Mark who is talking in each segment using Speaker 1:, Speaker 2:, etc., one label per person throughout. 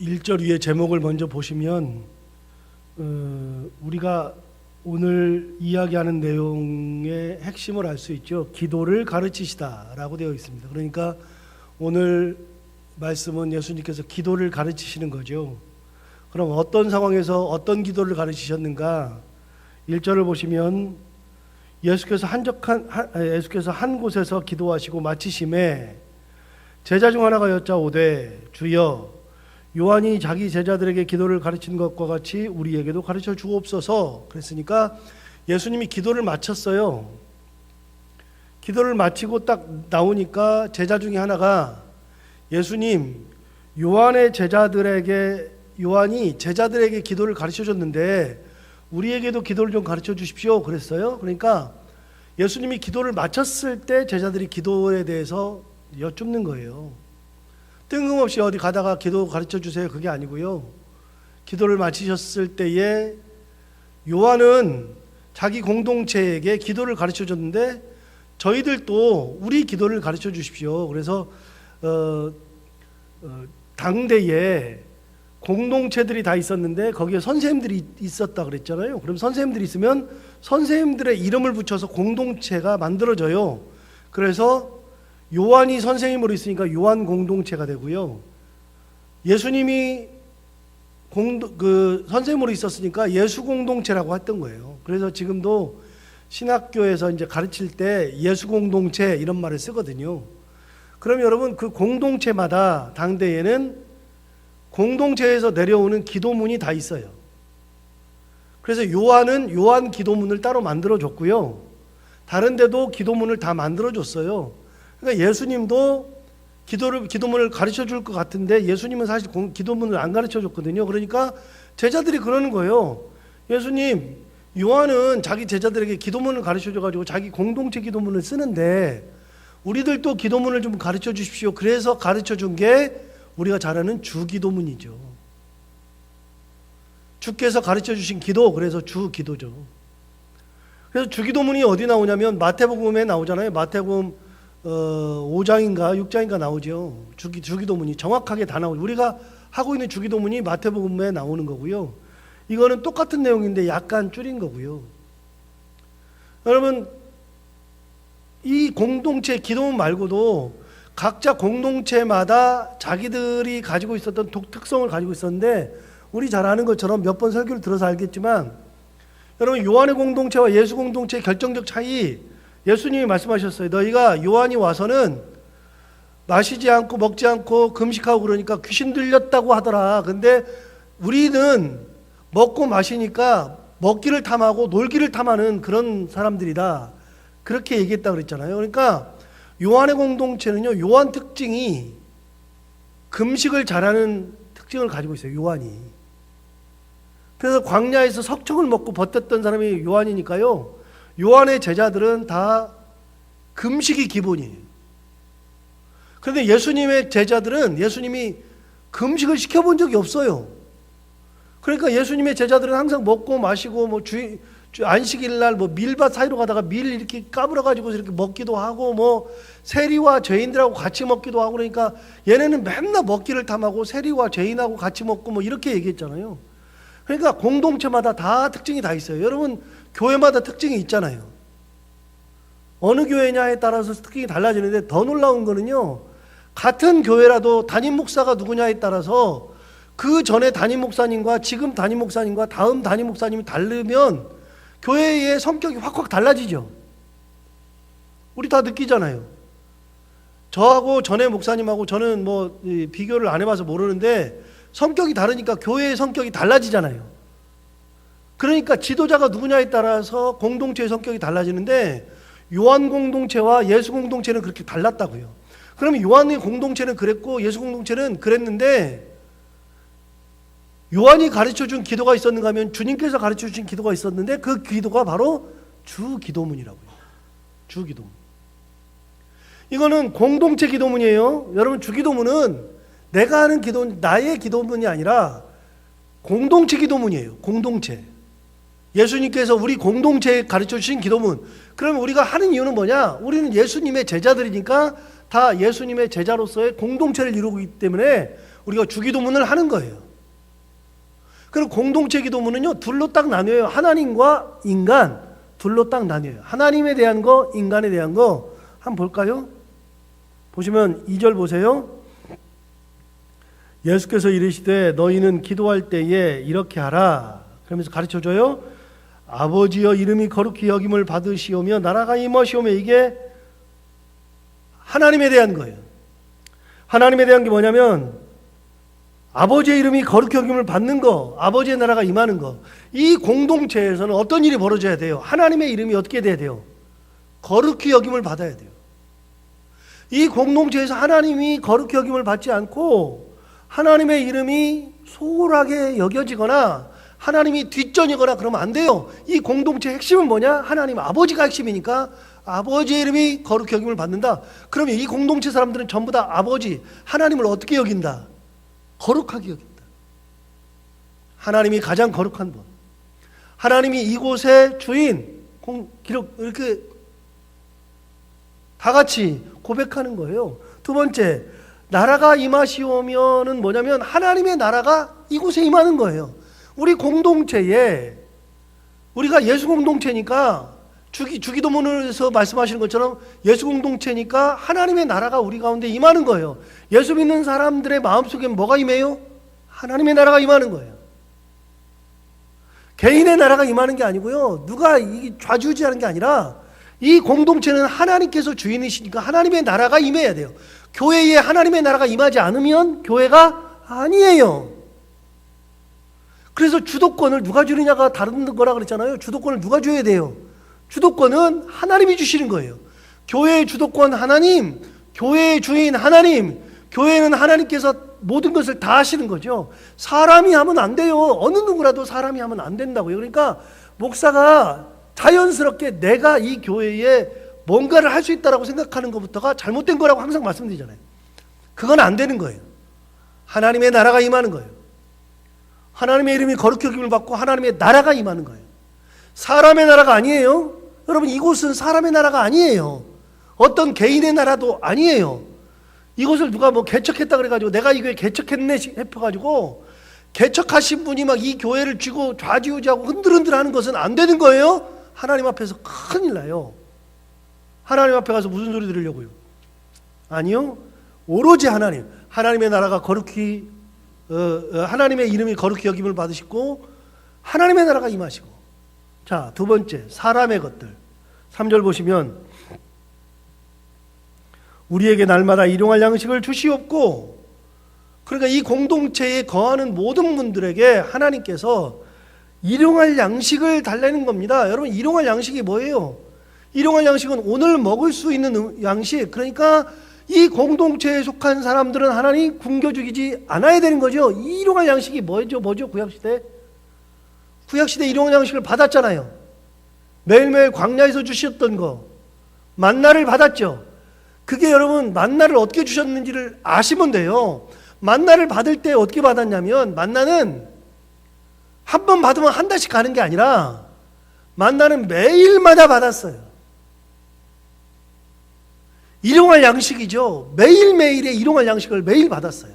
Speaker 1: 1절 위에 제목을 먼저 보시면 우리가 오늘 이야기하는 내용의 핵심을 알 수 있죠. 기도를 가르치시다라고 되어 있습니다. 그러니까 오늘 말씀은 예수님께서 기도를 가르치시는 거죠. 그럼 어떤 상황에서 어떤 기도를 가르치셨는가? 1절을 보시면 예수께서 한 곳에서 기도하시고 마치심에 제자 중 하나가 여짜오되 주여 요한이 자기 제자들에게 기도를 가르치는 것과 같이 우리에게도 가르쳐 주옵소서. 그랬으니까 예수님이 기도를 마쳤어요. 기도를 마치고 딱 나오니까 제자 중에 하나가 예수님, 요한이 제자들에게 기도를 가르쳐 줬는데 우리에게도 기도를 좀 가르쳐 주십시오. 그랬어요. 그러니까 예수님이 기도를 마쳤을 때 제자들이 기도에 대해서 여쭙는 거예요. 뜬금없이 어디 가다가 기도 가르쳐 주세요. 그게 아니고요. 기도를 마치셨을 때에 요한은 자기 공동체에게 기도를 가르쳐 줬는데 저희들도 우리 기도를 가르쳐 주십시오. 그래서 당대에 공동체들이 다 있었는데 거기에 선생님들이 있었다 그랬잖아요. 그럼 선생님들이 있으면 선생님들의 이름을 붙여서 공동체가 만들어져요. 그래서 요한이 선생님으로 있으니까 요한 공동체가 되고요. 예수님이 선생님으로 있었으니까 예수 공동체라고 했던 거예요. 그래서 지금도 신학교에서 이제 가르칠 때 예수 공동체 이런 말을 쓰거든요. 그럼 여러분 그 공동체마다 당대에는 공동체에서 내려오는 기도문이 다 있어요. 그래서 요한은 요한 기도문을 따로 만들어 줬고요. 다른 데도 기도문을 다 만들어 줬어요. 그러니까 예수님도 기도문을 가르쳐 줄 것 같은데 예수님은 사실 기도문을 안 가르쳐 줬거든요. 그러니까 제자들이 그러는 거예요. 예수님, 요한은 자기 제자들에게 기도문을 가르쳐 줘가지고 자기 공동체 기도문을 쓰는데 우리들도 기도문을 좀 가르쳐 주십시오. 그래서 가르쳐 준 게 우리가 잘 아는 주기도문이죠. 주께서 가르쳐 주신 기도, 그래서 주기도죠. 그래서 주기도문이 어디 나오냐면 마태복음에 나오잖아요. 마태복음 5장인가 6장인가 나오죠. 주기도문이 정확하게 다 나오죠. 우리가 하고 있는 주기도문이 마태복음에 나오는 거고요. 이거는 똑같은 내용인데 약간 줄인 거고요. 여러분, 이 공동체 기도문 말고도 각자 공동체마다 자기들이 가지고 있었던 독특성을 가지고 있었는데 우리 잘 아는 것처럼 몇 번 설교를 들어서 알겠지만 여러분 요한의 공동체와 예수 공동체의 결정적 차이, 예수님이 말씀하셨어요. 너희가 요한이 와서는 마시지 않고 먹지 않고 금식하고 그러니까 귀신 들렸다고 하더라. 근데 우리는 먹고 마시니까 먹기를 탐하고 놀기를 탐하는 그런 사람들이다. 그렇게 얘기했다고 그랬잖아요. 그러니까 요한의 공동체는요, 요한 특징이 금식을 잘하는 특징을 가지고 있어요. 요한이. 그래서 광야에서 석청을 먹고 버텼던 사람이 요한이니까요. 요한의 제자들은 다 금식이 기본이에요. 그런데 예수님의 제자들은 예수님이 금식을 시켜본 적이 없어요. 그러니까 예수님의 제자들은 항상 먹고 마시고 뭐 안식일 날 뭐 밀밭 사이로 가다가 밀 이렇게 까불어 가지고 이렇게 먹기도 하고 뭐 세리와 죄인들하고 같이 먹기도 하고 그러니까 얘네는 맨날 먹기를 탐하고 세리와 죄인하고 같이 먹고 뭐 이렇게 얘기했잖아요. 그러니까 공동체마다 다 특징이 다 있어요. 여러분 교회마다 특징이 있잖아요. 어느 교회냐에 따라서 특징이 달라지는데 더 놀라운 거는요. 같은 교회라도 담임 목사가 누구냐에 따라서 그 전에 담임 목사님과 지금 담임 목사님과 다음 담임 목사님이 다르면 교회의 성격이 확확 달라지죠. 우리 다 느끼잖아요. 저하고 전에 목사님하고 저는 뭐 비교를 안 해봐서 모르는데 성격이 다르니까 교회의 성격이 달라지잖아요. 그러니까 지도자가 누구냐에 따라서 공동체의 성격이 달라지는데 요한 공동체와 예수 공동체는 그렇게 달랐다고요. 그러면 요한의 공동체는 그랬고 예수 공동체는 그랬는데 요한이 가르쳐준 기도가 있었는가 하면 주님께서 가르쳐주신 기도가 있었는데 그 기도가 바로 주기도문이라고요. 주기도문. 이거는 공동체 기도문이에요. 여러분 주기도문은 내가 하는 기도, 나의 기도문이 아니라 공동체 기도문이에요. 공동체. 예수님께서 우리 공동체에 가르쳐주신 기도문. 그러면 우리가 하는 이유는 뭐냐? 우리는 예수님의 제자들이니까 다 예수님의 제자로서의 공동체를 이루고 있기 때문에 우리가 주기도문을 하는 거예요. 그리고 공동체 기도문은요, 둘로 딱 나뉘어요. 하나님과 인간, 둘로 딱 나뉘어요. 하나님에 대한 거, 인간에 대한 거 한번 볼까요? 보시면 2절 보세요. 예수께서 이르시되 너희는 기도할 때에 이렇게 하라. 그러면서 가르쳐줘요. 아버지여 이름이 거룩히 여김을 받으시오며 나라가 임하시오며. 이게 하나님에 대한 거예요. 하나님에 대한 게 뭐냐면 아버지의 이름이 거룩히 여김을 받는 거, 아버지의 나라가 임하는 거. 이 공동체에서는 어떤 일이 벌어져야 돼요? 하나님의 이름이 어떻게 돼야 돼요? 거룩히 여김을 받아야 돼요. 이 공동체에서 하나님이 거룩히 여김을 받지 않고 하나님의 이름이 소홀하게 여겨지거나 하나님이 뒷전이거나 그러면 안 돼요. 이 공동체의 핵심은 뭐냐? 하나님 아버지가 핵심이니까 아버지의 이름이 거룩히 여김을 받는다. 그러면 이 공동체 사람들은 전부 다 아버지, 하나님을 어떻게 여긴다? 거룩하게 여긴다. 하나님이 가장 거룩한 분, 하나님이 이곳의 주인, 이렇게 다 같이 고백하는 거예요. 두 번째, 나라가 임하시오면은 뭐냐면 하나님의 나라가 이곳에 임하는 거예요. 우리 공동체에, 우리가 예수 공동체니까 주기도문에서 말씀하시는 것처럼 예수 공동체니까 하나님의 나라가 우리 가운데 임하는 거예요. 예수 믿는 사람들의 마음속에 뭐가 임해요? 하나님의 나라가 임하는 거예요. 개인의 나라가 임하는 게 아니고요, 누가 좌지우지하는 게 아니라 이 공동체는 하나님께서 주인이시니까 하나님의 나라가 임해야 돼요. 교회에 하나님의 나라가 임하지 않으면 교회가 아니에요. 그래서 주도권을 누가 주느냐가 다른 거라 그랬잖아요. 주도권을 누가 줘야 돼요? 주도권은 하나님이 주시는 거예요. 교회의 주도권 하나님, 교회의 주인 하나님, 교회는 하나님께서 모든 것을 다 하시는 거죠. 사람이 하면 안 돼요. 어느 누구라도 사람이 하면 안 된다고요. 그러니까 목사가 자연스럽게 내가 이 교회에 뭔가를 할 수 있다라고 생각하는 것부터가 잘못된 거라고 항상 말씀드리잖아요. 그건 안 되는 거예요. 하나님의 나라가 임하는 거예요. 하나님의 이름이 거룩히 여김을 받고 하나님의 나라가 임하는 거예요. 사람의 나라가 아니에요. 여러분, 이곳은 사람의 나라가 아니에요. 어떤 개인의 나라도 아니에요. 이곳을 누가 뭐 개척했다 그래가지고 내가 이 교회 개척했네 해가지고 개척하신 분이 막 이 교회를 쥐고 좌지우지하고 흔들흔들하는 것은 안 되는 거예요. 하나님 앞에서 큰일 나요. 하나님 앞에 가서 무슨 소리 들으려고요? 아니요. 오로지 하나님, 하나님의 나라가 거룩히 하나님의 이름이 거룩히 여김을 받으시고 하나님의 나라가 임하시고. 자, 두 번째, 사람의 것들. 3절 보시면 우리에게 날마다 일용할 양식을 주시옵고. 그러니까 이 공동체에 거하는 모든 분들에게 하나님께서 일용할 양식을 달라는 겁니다. 여러분, 일용할 양식이 뭐예요? 일용할 양식은 오늘 먹을 수 있는 양식. 그러니까 이 공동체에 속한 사람들은 하나님 굶겨주지 않아야 되는 거죠. 이 일용할 양식이 뭐죠? 구약시대? 구약시대 일용할 양식을 받았잖아요. 매일매일 광야에서 주셨던 거, 만나를 받았죠. 그게 여러분, 만나를 어떻게 주셨는지를 아시면 돼요. 만나를 받을 때 어떻게 받았냐면, 만나는 한 번 받으면 한 달씩 가는 게 아니라 만나는 매일마다 받았어요. 일용할 양식이죠. 매일매일의 일용할 양식을 매일 받았어요.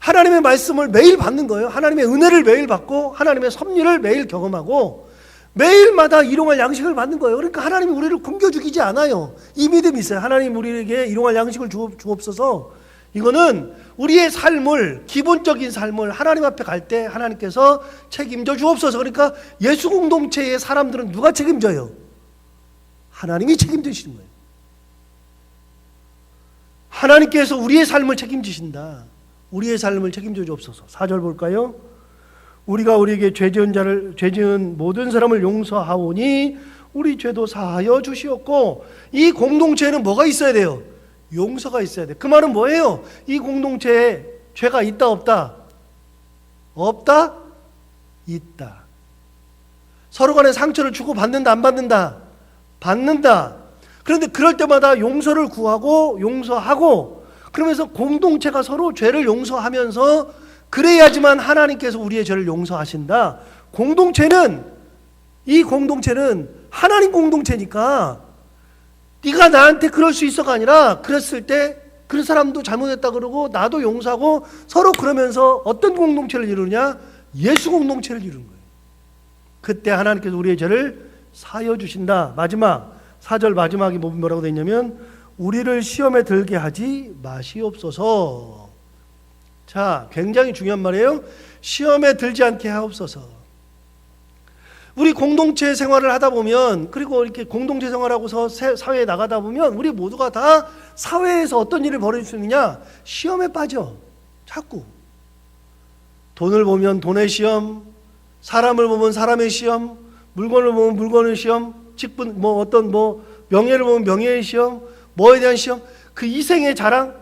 Speaker 1: 하나님의 말씀을 매일 받는 거예요. 하나님의 은혜를 매일 받고 하나님의 섭리를 매일 경험하고 매일마다 일용할 양식을 받는 거예요. 그러니까 하나님이 우리를 굶겨 죽이지 않아요. 이 믿음이 있어요. 하나님 우리에게 일용할 양식을 주옵소서. 이거는 우리의 삶을, 기본적인 삶을 하나님 앞에 갈 때 하나님께서 책임져 주옵소서. 그러니까 예수 공동체의 사람들은 누가 책임져요? 하나님이 책임지시는 거예요. 하나님께서 우리의 삶을 책임지신다. 우리의 삶을 책임져 주옵소서. 4절 볼까요? 우리가 우리에게 죄 지은 모든 사람을 용서하오니 우리 죄도 사하여 주시옵고. 이 공동체에는 뭐가 있어야 돼요? 용서가 있어야 돼. 그 말은 뭐예요? 이 공동체에 죄가 있다 없다? 없다? 있다. 서로 간에 상처를 주고 받는다 안 받는다? 받는다. 그런데 그럴 때마다 용서를 구하고 용서하고 그러면서 공동체가 서로 죄를 용서하면서 그래야지만 하나님께서 우리의 죄를 용서하신다. 이 공동체는 하나님 공동체니까 네가 나한테 그럴 수 있어가 아니라 그랬을 때 그 사람도 잘못했다 그러고 나도 용서하고 서로 그러면서 어떤 공동체를 이루느냐? 예수 공동체를 이루는 거예요. 그때 하나님께서 우리의 죄를 사여 주신다. 마지막 4절 마지막에 뭐라고 되어 있냐면 우리를 시험에 들게 하지 마시옵소서. 자, 굉장히 중요한 말이에요. 시험에 들지 않게 하옵소서. 우리 공동체 생활을 하다 보면, 그리고 이렇게 공동체 생활하고서 사회에 나가다 보면 우리 모두가 다 사회에서 어떤 일을 벌일 수 있느냐? 시험에 빠져. 자꾸 돈을 보면 돈의 시험, 사람을 보면 사람의 시험, 물건을 보면 물건의 시험, 직분 어떤 명예를 보면 명예의 시험, 뭐에 대한 시험, 그 이생의 자랑,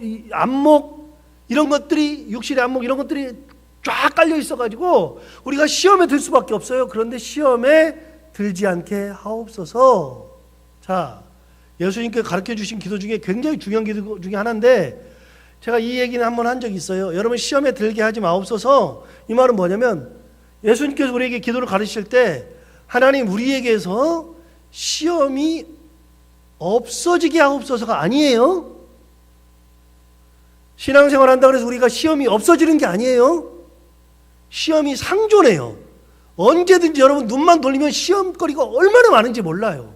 Speaker 1: 이 안목, 이런 것들이, 육실의 안목, 이런 것들이 쫙 깔려 있어가지고 우리가 시험에 들 수밖에 없어요. 그런데 시험에 들지 않게 하옵소서. 자, 예수님께 가르쳐 주신 기도 중에 굉장히 중요한 기도 중에 하나인데, 제가 이 얘기는 한번 한 적이 있어요. 여러분, 시험에 들게 하지 마옵소서. 이 말은 뭐냐면, 예수님께서 우리에게 기도를 가르치실 때 하나님 우리에게서 시험이 없어지게 하옵소서가 아니에요. 신앙생활 한다고 해서 우리가 시험이 없어지는 게 아니에요. 시험이 상존해요. 언제든지 여러분 눈만 돌리면 시험거리가 얼마나 많은지 몰라요.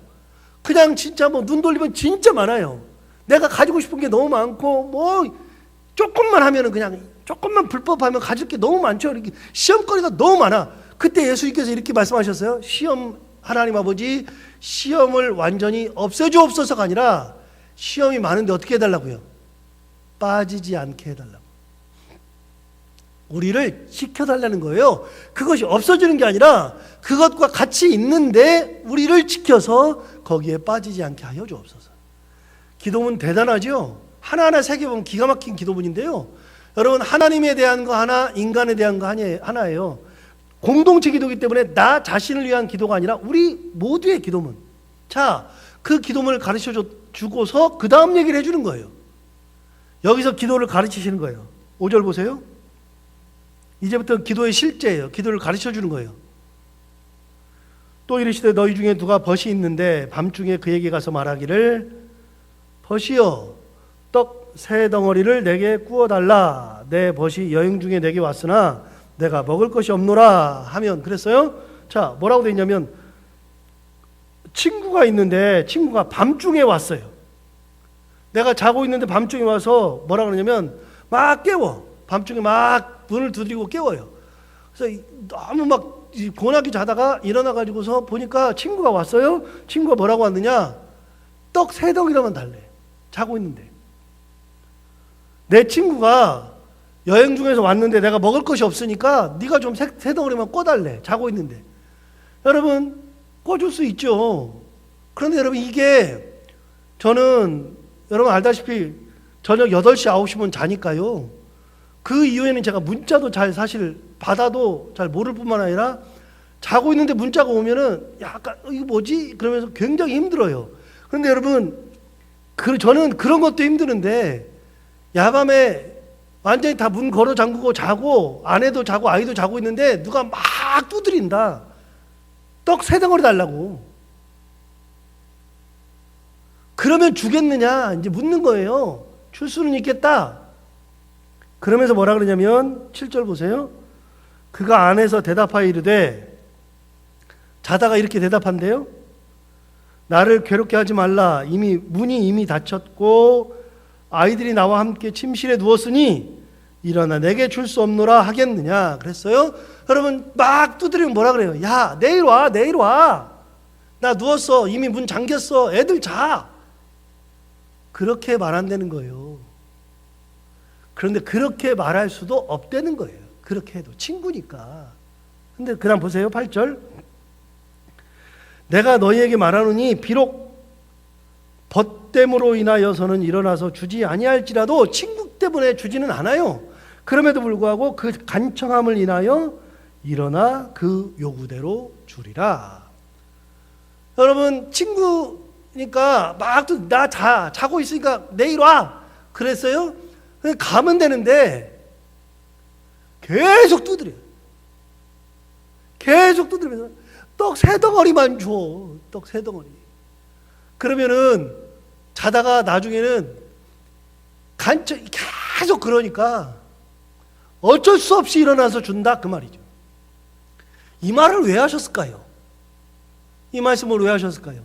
Speaker 1: 그냥 진짜 눈 돌리면 진짜 많아요. 내가 가지고 싶은 게 너무 많고 조금만 하면은 그냥 조금만 불법하면 가질 게 너무 많죠. 이렇게 시험거리가 너무 많아. 그때 예수님께서 이렇게 말씀하셨어요. 시험, 하나님 아버지 시험을 완전히 없애주옵소서가 아니라 시험이 많은데 어떻게 해달라고요? 빠지지 않게 해달라고. 우리를 지켜달라는 거예요. 그것이 없어지는 게 아니라 그것과 같이 있는데 우리를 지켜서 거기에 빠지지 않게 하여 주옵소서. 기도문 대단하죠? 하나하나 새겨보면 기가 막힌 기도문인데요. 여러분, 하나님에 대한 거 하나, 인간에 대한 거 하나예요. 공동체 기도이기 때문에 나 자신을 위한 기도가 아니라 우리 모두의 기도문. 자, 그 기도문을 가르쳐 주고서 그 다음 얘기를 해주는 거예요. 여기서 기도를 가르치시는 거예요. 5절 보세요. 이제부터 기도의 실제예요. 기도를 가르쳐 주는 거예요. 또 이르시되 너희 중에 누가 벗이 있는데 밤중에 그에게 가서 말하기를 벗이여 떡 세 덩어리를 내게 구워달라. 내 벗이 여행 중에 내게 왔으나 내가 먹을 것이 없노라 하면, 그랬어요. 자, 뭐라고 되어 있냐면 친구가 있는데 친구가 밤중에 왔어요. 내가 자고 있는데 밤중에 와서 뭐라 그러냐면 막 깨워. 밤중에 막 문을 두드리고 깨워요. 그래서 너무 막 고나게 자다가 일어나가지고서 보니까 친구가 왔어요. 친구가 뭐라고 왔느냐? 떡 세 덩이라만 달래. 자고 있는데. 내 친구가 여행 중에서 왔는데 내가 먹을 것이 없으니까 네가 좀 세 덩어리만 꿔달래. 자고 있는데. 여러분, 꿔줄 수 있죠. 그런데 여러분, 이게 저는 여러분 알다시피 저녁 8시, 9시면 자니까요. 그 이후에는 제가 문자도 잘 사실 받아도 잘 모를 뿐만 아니라 자고 있는데 문자가 오면은 약간 이거 뭐지? 그러면서 굉장히 힘들어요. 그런데 여러분, 저는 그런 것도 힘드는데 야밤에 완전히 다 문 걸어 잠그고 자고 아내도 자고 아이도 자고 있는데 누가 막 두드린다. 떡 세 덩어리 달라고. 그러면 주겠느냐? 이제 묻는 거예요. 줄 수는 있겠다. 그러면서 뭐라 그러냐면 7절 보세요. 그가 안에서 대답하여 이르되, 자다가 이렇게 대답한대요. 나를 괴롭게 하지 말라. 문이 이미 닫혔고 아이들이 나와 함께 침실에 누웠으니 일어나 내게 줄 수 없노라 하겠느냐 그랬어요. 여러분, 막 두드리면 뭐라 그래요? 야, 내일 와, 내일 와. 나 누웠어. 이미 문 잠겼어. 애들 자. 그렇게 말한다는 거예요. 그런데 그렇게 말할 수도 없다는 거예요. 그렇게 해도 친구니까. 근데 그다음 보세요. 8절. 내가 너희에게 말하노니 비록 벗됨으로 인하여서는 일어나서 주지 아니할지라도 친구 때문에 주지는 않아요. 그럼에도 불구하고 그 간청함을 인하여 일어나 그 요구대로 주리라. 여러분, 친구니까 막 나 자고 있으니까 내일 와 그랬어요. 가면 되는데 계속 두드려요. 계속 두드리면서 떡 세 덩어리만 줘. 떡 세 덩어리. 그러면은 자다가 나중에는 계속 그러니까 어쩔 수 없이 일어나서 준다 그 말이죠. 이 말을 왜 하셨을까요? 이 말씀을 왜 하셨을까요?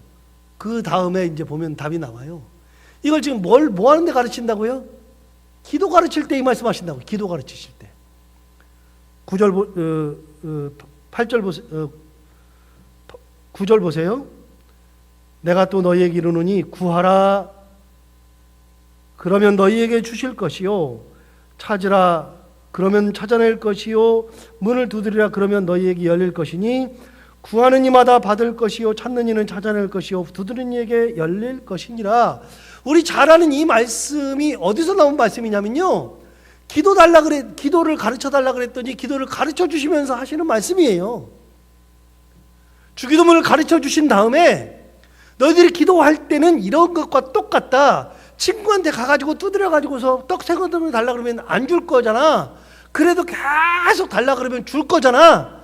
Speaker 1: 그 다음에 이제 보면 답이 나와요. 이걸 지금 뭐 하는데 가르친다고요? 기도 가르칠 때 이 말씀 하신다고. 기도 가르치실 때 8절 보세요. 9절 보세요. 내가 또 너희에게 이르노니 구하라 그러면 너희에게 주실 것이요 찾으라 그러면 찾아낼 것이요 문을 두드리라 그러면 너희에게 열릴 것이니 구하는 이마다 받을 것이요 찾는 이는 찾아낼 것이요 두드리는 이에게 열릴 것이니라. 우리 잘 아는 이 말씀이 어디서 나온 말씀이냐면요, 기도를 가르쳐 달라 그랬더니 기도를 가르쳐 주시면서 하시는 말씀이에요. 주기도문을 가르쳐 주신 다음에 너희들이 기도할 때는 이런 것과 똑같다. 친구한테 가가지고 두드려가지고서 떡 세 그릇을 달라 그러면 안 줄 거잖아. 그래도 계속 달라 그러면 줄 거잖아.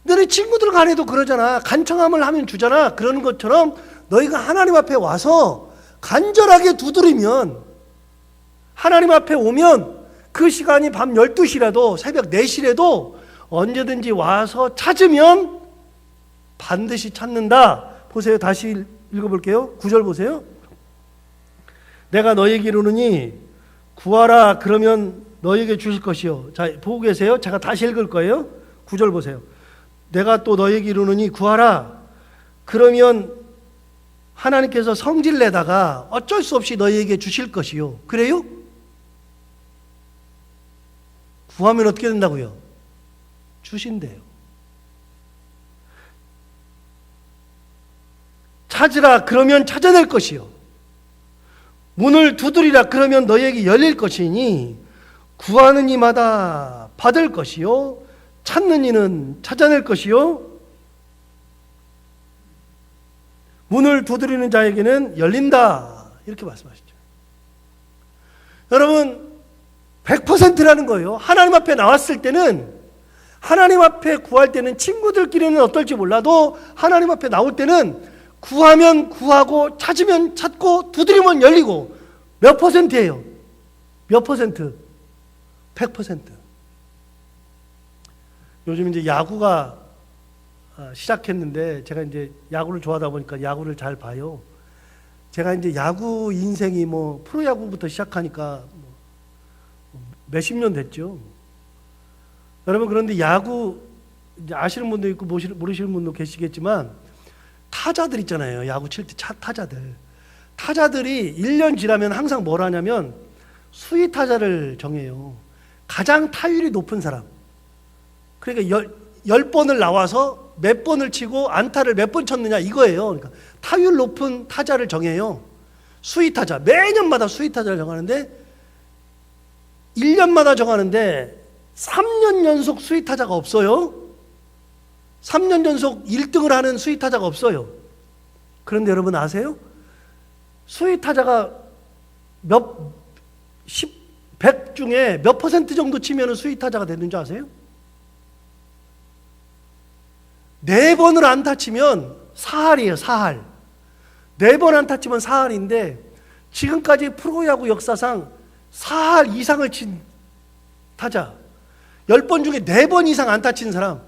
Speaker 1: 너네 친구들 간에도 그러잖아. 간청함을 하면 주잖아. 그러는 것처럼 너희가 하나님 앞에 와서 간절하게 두드리면, 하나님 앞에 오면 그 시간이 밤 12시라도 새벽 4시라도 언제든지 와서 찾으면 반드시 찾는다. 보세요. 다시 읽어볼게요. 9절 보세요. 내가 너희에게 이르노니 구하라 그러면 너희에게 주실 것이요. 자, 보고 계세요? 제가 다시 읽을 거예요. 9절 보세요. 내가 또 너희에게 이르노니 구하라 그러면 하나님께서 성질 내다가 어쩔 수 없이 너희에게 주실 것이요. 그래요? 구하면 어떻게 된다고요? 주신대요. 찾으라 그러면 찾아낼 것이요 문을 두드리라 그러면 너희에게 열릴 것이니 구하는 이마다 받을 것이요 찾는 이는 찾아낼 것이요 문을 두드리는 자에게는 열린다. 이렇게 말씀하시죠. 여러분 100%라는 거예요. 하나님 앞에 나왔을 때는, 하나님 앞에 구할 때는, 친구들끼리는 어떨지 몰라도 하나님 앞에 나올 때는 구하면 구하고 찾으면 찾고 두드리면 열리고. 몇 퍼센트예요? 몇 퍼센트? 100%. 요즘 이제 야구가 시작했는데 제가 이제 야구를 좋아하다 보니까 야구를 잘 봐요. 제가 이제 야구 인생이 뭐 프로야구부터 시작하니까 몇십 년 됐죠. 여러분, 그런데 야구 이제 아시는 분도 있고 모르시는 분도 계시겠지만 타자들 있잖아요. 야구 칠 때 타자들이 1년 지나면 항상 뭘 하냐면 수위 타자를 정해요. 가장 타율이 높은 사람. 그러니까 10번을 나와서 몇 번을 치고 안타를 몇 번 쳤느냐 이거예요. 그러니까 타율 높은 타자를 정해요. 수위 타자. 매년마다 수위 타자를 정하는데 1년마다 정하는데 3년 연속 수위 타자가 없어요. 3년 연속 1등을 하는 수위 타자가 없어요. 그런데 여러분 아세요? 수위 타자가 100 중에 몇 퍼센트 정도 치면 수위 타자가 되는 줄 아세요? 4번을 안타 치면 사할이에요. 사할. 4번 안타 치면 사할인데 지금까지 프로야구 역사상 사할 이상을 친 타자 10번 중에 4번 이상 안타 친 사람,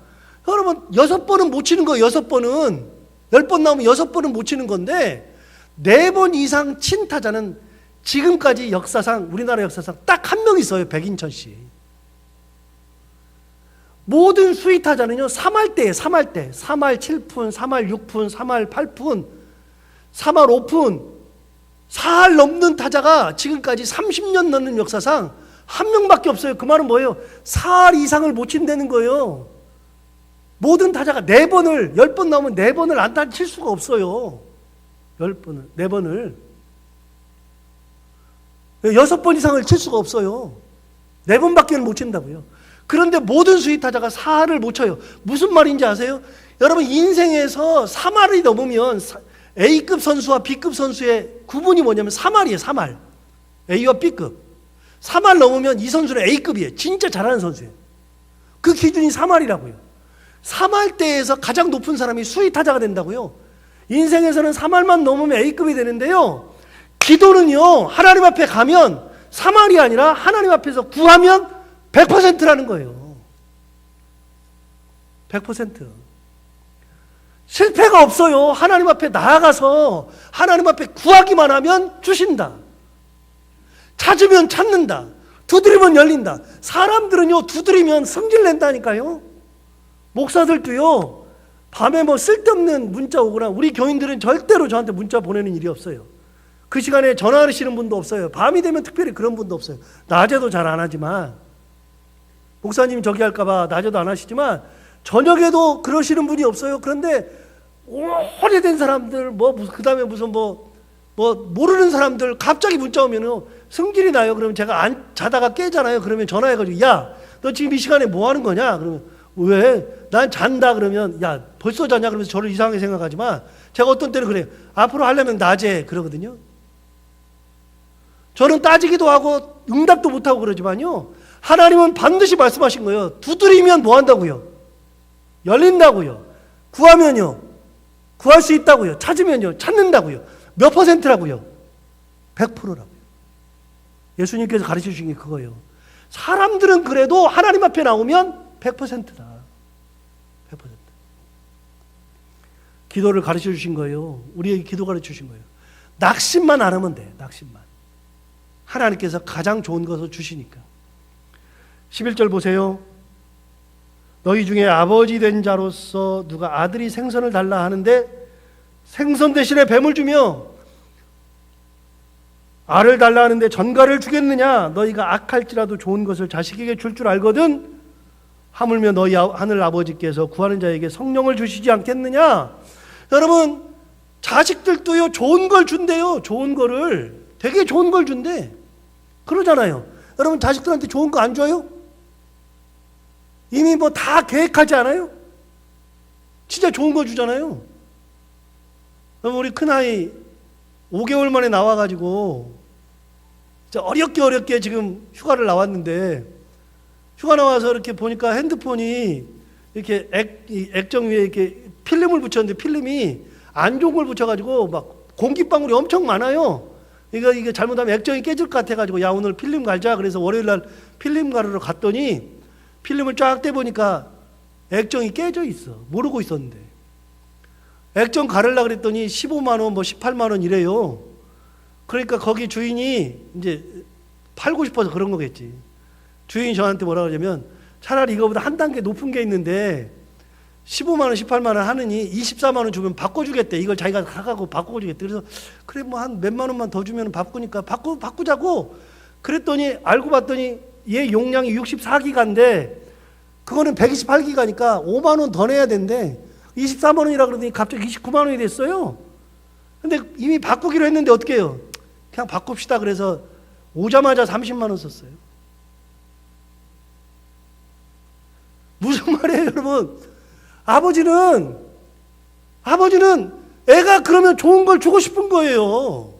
Speaker 1: 여러분 6번은 못 치는 거예요. 6번은 10번 나오면 6번은 못 치는 건데 4번 이상 친 타자는 지금까지 역사상, 우리나라 역사상 딱 한 명 있어요. 백인천 씨. 모든 수위 타자는요 3할 때예요. 3할 때 3할 7푼, 3할 6푼, 3할 8푼, 3할 5푼, 4할 넘는 타자가 지금까지 30년 넘는 역사상 한 명밖에 없어요. 그 말은 뭐예요? 4할 이상을 못 친다는 거예요. 모든 타자가 4번을, 10번 나오면 4번을 안타 칠 수가 없어요. 10번을, 4번을 6번 이상을 칠 수가 없어요. 4번밖에 못 친다고요. 그런데 모든 수위 타자가 4할을 못 쳐요. 무슨 말인지 아세요? 여러분 인생에서 3할이 넘으면 A급 선수와 B급 선수의 구분이 뭐냐면 3할이에요. 3할. A와 B급. 3할 넘으면 이 선수는 A급이에요. 진짜 잘하는 선수예요. 그 기준이 3할이라고요. 3할대에서 가장 높은 사람이 수위 타자가 된다고요. 인생에서는 3할만 넘으면 A급이 되는데요. 기도는요, 하나님 앞에 가면 사말이 아니라 하나님 앞에서 구하면 100%라는 거예요. 100%. 실패가 없어요. 하나님 앞에 나아가서 하나님 앞에 구하기만 하면 주신다. 찾으면 찾는다. 두드리면 열린다. 사람들은요, 두드리면 성질낸다니까요. 목사들도요, 밤에 뭐 쓸데없는 문자 오거나, 우리 교인들은 절대로 저한테 문자 보내는 일이 없어요. 그 시간에 전화하시는 분도 없어요. 밤이 되면 특별히 그런 분도 없어요. 낮에도 잘 안 하지만, 목사님 저기 할까봐 낮에도 안 하시지만, 저녁에도 그러시는 분이 없어요. 그런데 오래된 사람들, 그 다음에 무슨 모르는 사람들 갑자기 문자 오면은 성질이 나요. 그러면 제가 자다가 깨잖아요. 그러면 전화해가지고, 야, 너 지금 이 시간에 뭐 하는 거냐? 그러면, 왜? 난 잔다. 그러면, 야, 벌써 자냐? 그러면서 저를 이상하게 생각하지만, 제가 어떤 때는 그래요. 앞으로 하려면 낮에 그러거든요. 저는 따지기도 하고 응답도 못하고 그러지만요, 하나님은 반드시 말씀하신 거예요. 두드리면 뭐 한다고요? 열린다고요. 구하면요, 구할 수 있다고요. 찾으면요, 찾는다고요. 몇 %라고요? 100%라고요. 예수님께서 가르쳐 주신 게 그거예요. 사람들은 그래도 하나님 앞에 나오면 100%다. 100%. 기도를 가르쳐 주신 거예요. 우리에게 기도 가르쳐 주신 거예요. 낙심만 안 하면 돼. 낙심만. 하나님께서 가장 좋은 것을 주시니까. 11절 보세요. 너희 중에 아버지 된 자로서 누가 아들이 생선을 달라 하는데 생선 대신에 뱀을 주며 알을 달라 하는데 전갈을 주겠느냐? 너희가 악할지라도 좋은 것을 자식에게 줄 줄 알거든 하물며 너희 하늘 아버지께서 구하는 자에게 성령을 주시지 않겠느냐? 여러분, 자식들도요, 좋은 걸 준대요. 좋은 거를, 되게 좋은 걸 준대. 그러잖아요. 여러분, 자식들한테 좋은 거 안 줘요? 이미 다 계획하지 않아요? 진짜 좋은 거 주잖아요. 우리 큰아이 5개월 만에 나와가지고 어렵게 지금 휴가를 나왔는데, 휴가 나와서 이렇게 보니까 핸드폰이 이렇게 액정 위에 이렇게 필름을 붙였는데 필름이 안 좋은 걸 붙여가지고 막 공기방울이 엄청 많아요. 이게 잘못하면 액정이 깨질 것 같아가지고, 야, 오늘 필름 갈자. 그래서 월요일 날 필름 가르러 갔더니 필름을 쫙 떼보니까 액정이 깨져 있어. 모르고 있었는데. 액정 가르려고 그랬더니 15만 원, 18만 원 이래요. 그러니까 거기 주인이 이제 팔고 싶어서 그런 거겠지. 주인이 저한테 뭐라 그러냐면, 차라리 이거보다 한 단계 높은 게 있는데 15만 원, 18만 원 하느니 24만 원 주면 바꿔주겠대. 이걸 자기가 가가고 바꿔주겠대. 그래서 그래, 한 몇만 원만 더 주면 바꾸니까 바꾸자고. 그랬더니 알고 봤더니 얘 용량이 64기가인데 그거는 128기가니까 5만 원 더 내야 된대. 24만 원이라 그러더니 갑자기 29만 원이 됐어요. 근데 이미 바꾸기로 했는데 어떻게 해요? 그냥 바꿉시다. 그래서 오자마자 30만 원 썼어요. 무슨 말이에요, 여러분? 아버지는 애가 그러면 좋은 걸 주고 싶은 거예요.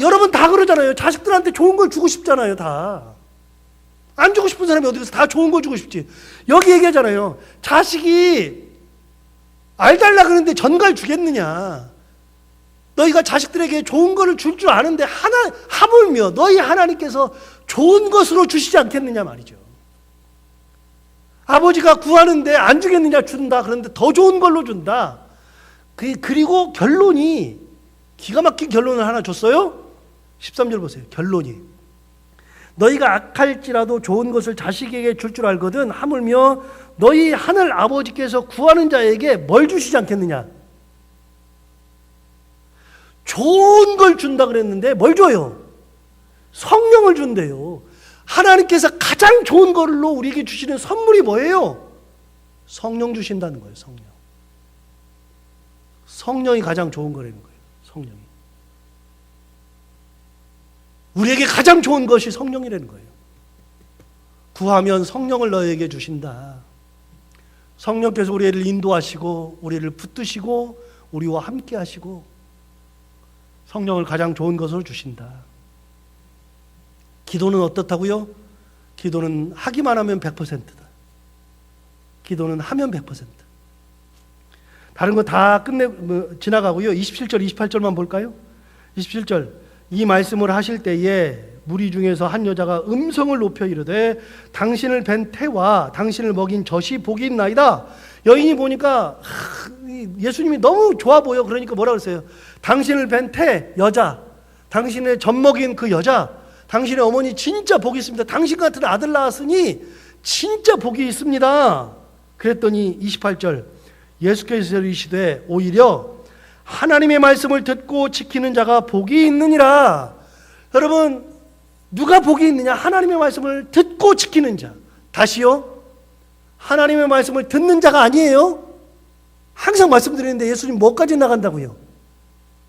Speaker 1: 여러분 다 그러잖아요. 자식들한테 좋은 걸 주고 싶잖아요, 다. 안 주고 싶은 사람이 어디 가서 다 좋은 거 주고 싶지. 여기 얘기하잖아요. 자식이 알 달라 그러는데 전갈 주겠느냐. 너희가 자식들에게 좋은 거를 줄 줄 아는데 하물며 너희 하나님께서 좋은 것으로 주시지 않겠느냐 말이죠. 아버지가 구하는데 안 주겠느냐? 준다. 그런데 더 좋은 걸로 준다. 그리고 결론이, 기가 막힌 결론을 하나 줬어요. 13절 보세요. 결론이, 너희가 악할지라도 좋은 것을 자식에게 줄 줄 알거든 하물며 너희 하늘 아버지께서 구하는 자에게 뭘 주시지 않겠느냐? 좋은 걸 준다 그랬는데 뭘 줘요? 성령을 준대요. 하나님께서 가장 좋은 걸로 우리에게 주시는 선물이 뭐예요? 성령 주신다는 거예요. 성령이 가장 좋은 거라는 거예요. 성령이. 우리에게 가장 좋은 것이 성령이라는 거예요. 구하면 성령을 너에게 주신다. 성령께서 우리를 인도하시고 우리를 붙드시고 우리와 함께 하시고 성령을 가장 좋은 것으로 주신다. 기도는 어떻다고요? 기도는 하기만 하면 100%다. 기도는 하면 100%. 다른 거 다 지나가고요. 27절, 28절만 볼까요? 27절. 이 말씀을 하실 때에 무리 중에서 한 여자가 음성을 높여 이르되 당신을 뵌 태와 당신을 먹인 젖이 복이 있나이다. 여인이 보니까 예수님이 너무 좋아 보여. 그러니까 뭐라 그랬어요? 당신을 뵌 태, 여자, 당신의 젖 먹인 그 여자, 당신의 어머니 진짜 복이 있습니다. 당신 같은 아들 낳았으니 진짜 복이 있습니다. 그랬더니 28절 예수께서 이르시되 오히려 하나님의 말씀을 듣고 지키는 자가 복이 있느니라. 여러분, 누가 복이 있느냐? 하나님의 말씀을 듣고 지키는 자. 다시요, 하나님의 말씀을 듣는 자가 아니에요. 항상 말씀드리는데 예수님 뭐까지 나간다고요?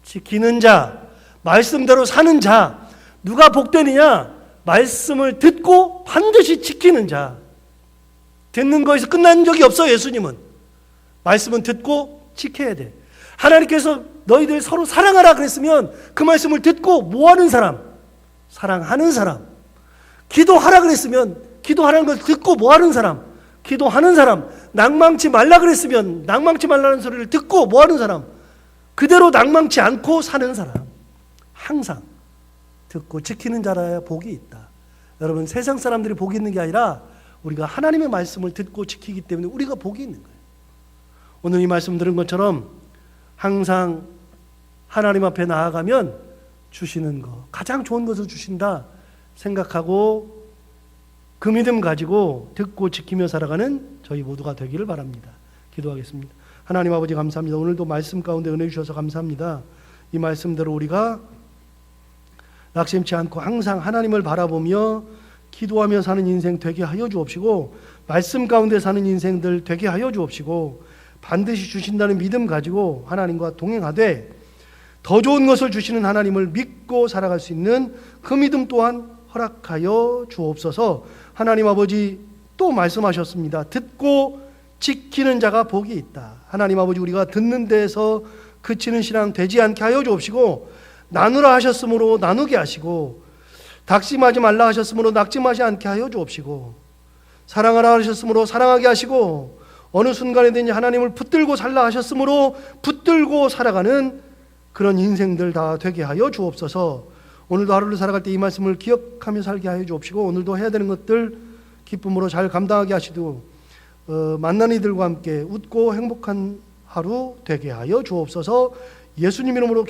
Speaker 1: 지키는 자, 말씀대로 사는 자. 누가 복되느냐? 말씀을 듣고 반드시 지키는 자. 듣는 거에서 끝난 적이 없어요. 예수님은 말씀은 듣고 지켜야 돼. 하나님께서 너희들 서로 사랑하라 그랬으면 그 말씀을 듣고 뭐하는 사람? 사랑하는 사람. 기도하라 그랬으면 기도하라는 걸 듣고 뭐하는 사람? 기도하는 사람. 낭망치 말라 그랬으면 낭망치 말라는 소리를 듣고 뭐하는 사람? 그대로 낭망치 않고 사는 사람. 항상 듣고 지키는 자라야 복이 있다. 여러분, 세상 사람들이 복이 있는 게 아니라 우리가 하나님의 말씀을 듣고 지키기 때문에 우리가 복이 있는 거예요. 오늘 이 말씀 들은 것처럼 항상 하나님 앞에 나아가면 주시는 거, 가장 좋은 것을 주신다 생각하고 그 믿음 가지고 듣고 지키며 살아가는 저희 모두가 되기를 바랍니다. 기도하겠습니다. 하나님 아버지 감사합니다. 오늘도 말씀 가운데 은혜 주셔서 감사합니다. 이 말씀대로 우리가 낙심치 않고 항상 하나님을 바라보며 기도하며 사는 인생 되게 하여 주옵시고, 말씀 가운데 사는 인생들 되게 하여 주옵시고, 반드시 주신다는 믿음 가지고 하나님과 동행하되 더 좋은 것을 주시는 하나님을 믿고 살아갈 수 있는 그 믿음 또한 허락하여 주옵소서. 하나님 아버지, 또 말씀하셨습니다. 듣고 지키는 자가 복이 있다. 하나님 아버지, 우리가 듣는 데에서 그치는 신앙 되지 않게 하여 주옵시고, 나누라 하셨으므로 나누게 하시고, 낙심하지 말라 하셨으므로 낙심하지 않게 하여 주옵시고, 사랑하라 하셨으므로 사랑하게 하시고, 어느 순간에든지 하나님을 붙들고 살라 하셨으므로 붙들고 살아가는 그런 인생들 다 되게 하여 주옵소서. 오늘도 하루를 살아갈 때 이 말씀을 기억하며 살게 하여 주옵시고, 오늘도 해야 되는 것들 기쁨으로 잘 감당하게 하시고, 만난 이들과 함께 웃고 행복한 하루 되게 하여 주옵소서. 예수님 이름으로